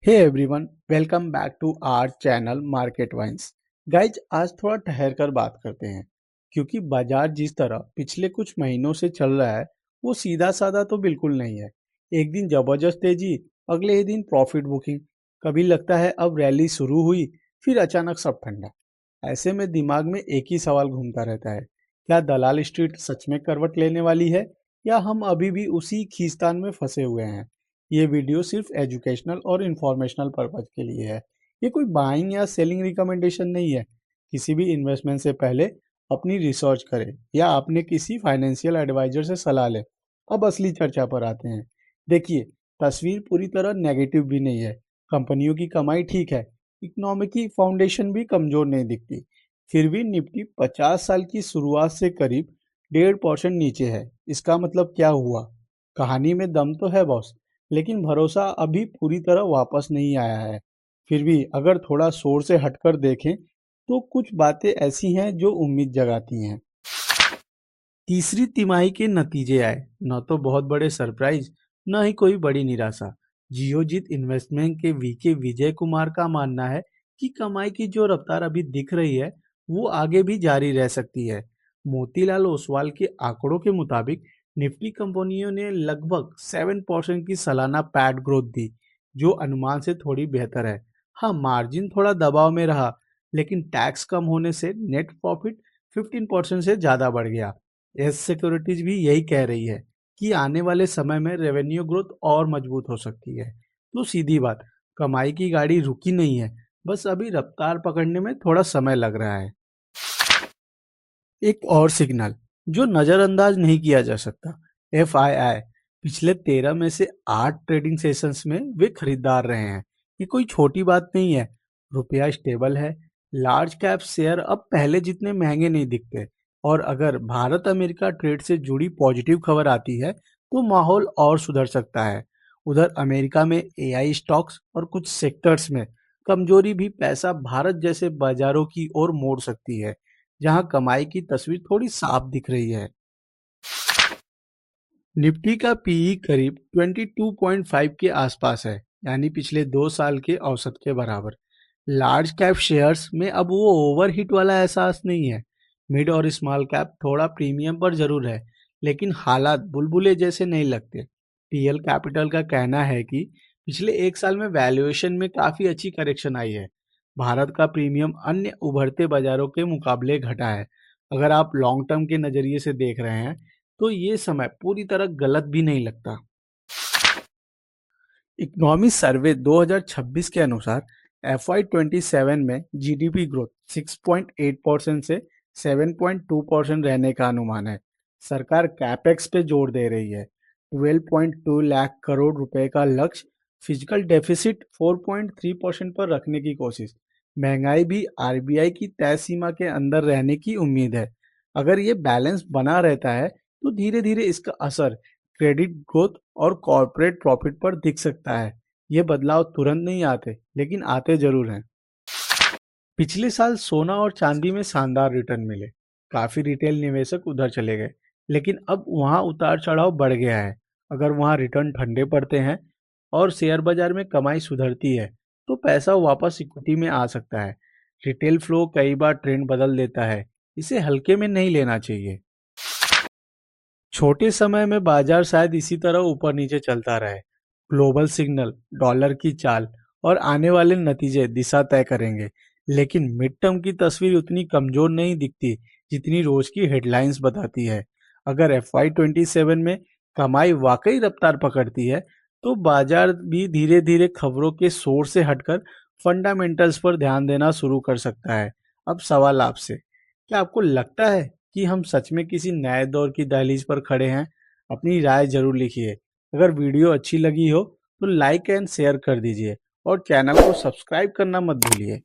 Hey everyone, welcome back to our channel market wines. Guys, आज थोड़ा ठहर कर बात करते हैं क्योंकि बाजार जिस तरह पिछले कुछ महीनों से चल रहा है वो सीधा साधा तो बिल्कुल नहीं है। एक दिन जबरदस्त तेजी, अगले ही दिन प्रॉफिट बुकिंग। कभी लगता है अब रैली शुरू हुई, फिर अचानक सब ठंडा। ऐसे में दिमाग में एक ही सवाल घूमता रहता है, क्या दलाल स्ट्रीट सच में करवट लेने वाली है या हम अभी भी उसी खींचतान में फंसे हुए हैं। ये वीडियो सिर्फ एजुकेशनल और इंफॉर्मेशनल पर्पज के लिए है। ये कोई बाइंग या सेलिंग रिकमेंडेशन नहीं है। किसी भी इन्वेस्टमेंट से पहले अपनी रिसर्च करें या अपने किसी फाइनेंशियल एडवाइजर से सलाह लें। अब असली चर्चा पर आते हैं। देखिए, तस्वीर पूरी तरह नेगेटिव भी नहीं है। कंपनियों की कमाई ठीक है, इकोनॉमी की फाउंडेशन भी कमजोर नहीं दिखती। फिर भी निफ्टी 50 साल की शुरुआत से करीब 1.5% नीचे है। इसका मतलब क्या हुआ? कहानी में दम तो है बॉस, लेकिन भरोसा अभी पूरी तरह वापस नहीं आया है। फिर भी अगर थोड़ा शोर से हटकर देखें तो कुछ बातें ऐसी हैं जो उम्मीद जगाती हैं। तीसरी तिमाही के नतीजे आए, न तो बहुत बड़े सरप्राइज, न ही कोई बड़ी निराशा। जियोजीत इन्वेस्टमेंट के वीके विजय कुमार का मानना है कि कमाई की जो रफ्तार अभी दिख रही है वो आगे भी जारी रह सकती है। मोतीलाल ओसवाल के आंकड़ों के मुताबिक निफ्टी कंपनियों ने लगभग 7% की सालाना पैट ग्रोथ दी, जो अनुमान से थोड़ी बेहतर है। हाँ, मार्जिन थोड़ा दबाव में रहा, लेकिन टैक्स कम होने से नेट प्रॉफिट 15% से ज्यादा बढ़ गया। एस सिक्योरिटीज भी यही कह रही है कि आने वाले समय में रेवेन्यू ग्रोथ और मजबूत हो सकती है। तो सीधी बात, कमाई की गाड़ी रुकी नहीं है, बस अभी रफ्तार पकड़ने में थोड़ा समय लग रहा है। एक और सिग्नल जो नजरअंदाज नहीं किया जा सकता, FII पिछले 13 में से 8 ट्रेडिंग सेशंस में वे खरीदार रहे हैं। ये कोई छोटी बात नहीं है। रुपया स्टेबल है, लार्ज कैप शेयर अब पहले जितने महंगे नहीं दिखते, और अगर भारत अमेरिका ट्रेड से जुड़ी पॉजिटिव खबर आती है तो माहौल और सुधर सकता है। उधर अमेरिका में AI स्टॉक्स और कुछ सेक्टर्स में कमजोरी भी पैसा भारत जैसे बाजारों की ओर मोड़ सकती है, जहां कमाई की तस्वीर थोड़ी साफ दिख रही है। निफ्टी का पीई करीब 22.5 के आसपास है, यानी पिछले 2 साल के औसत के बराबर। लार्ज कैप शेयर्स में अब वो ओवरहिट वाला एहसास नहीं है। मिड और स्मॉल कैप थोड़ा प्रीमियम पर जरूर है, लेकिन हालात बुलबुले जैसे नहीं लगते। टीएल कैपिटल का कहना है कि पिछले 1 साल में वैल्यूएशन में काफी अच्छी करेक्शन आई है। भारत का प्रीमियम अन्य उभरते बाजारों के मुकाबले घटा है। अगर आप लॉन्ग टर्म के नजरिए से देख रहे हैं तो ये समय पूरी तरह गलत भी नहीं लगता। इकोनॉमी सर्वे 2026 के अनुसार FY27 में जीडीपी ग्रोथ 6.8% से 7.2% रहने का अनुमान है। सरकार कैपेक्स पे जोर दे रही है। 12.2 लाख करोड़ रुपए का लक्ष्य, फिजिकल डेफिसिट 4.3% पर रखने की कोशिश। महंगाई भी RBI की तय सीमा के अंदर रहने की उम्मीद है। अगर ये बैलेंस बना रहता है तो धीरे धीरे इसका असर क्रेडिट ग्रोथ और कॉर्पोरेट प्रॉफिट पर दिख सकता है। ये बदलाव तुरंत नहीं आते, लेकिन आते जरूर हैं। पिछले साल सोना और चांदी में शानदार रिटर्न मिले। काफी रिटेल निवेशक उधर चले गए, लेकिन अब वहां उतार चढ़ाव बढ़ गया है। अगर वहां रिटर्न ठंडे पड़ते हैं और शेयर बाजार में कमाई सुधरती है तो पैसा वापस इक्विटी में आ सकता है। रिटेल फ्लो कई बार ट्रेंड बदल देता है, इसे हल्के में नहीं लेना चाहिए। छोटे समय में बाजार शायद इसी तरह ऊपर नीचे चलता रहे। ग्लोबल सिग्नल, डॉलर की चाल और आने वाले नतीजे दिशा तय करेंगे, लेकिन मिड टर्म की तस्वीर उतनी कमजोर नहीं दिखती जितनी रोज की हेडलाइंस बताती है। अगर FY27 में कमाई वाकई रफ्तार पकड़ती है तो बाजार भी धीरे धीरे खबरों के शोर से हटकर फंडामेंटल्स पर ध्यान देना शुरू कर सकता है। अब सवाल आपसे, क्या आपको लगता है कि हम सच में किसी नए दौर की दहलीज पर खड़े हैं? अपनी राय जरूर लिखिए। अगर वीडियो अच्छी लगी हो तो लाइक एंड शेयर कर दीजिए और चैनल को सब्सक्राइब करना मत भूलिए।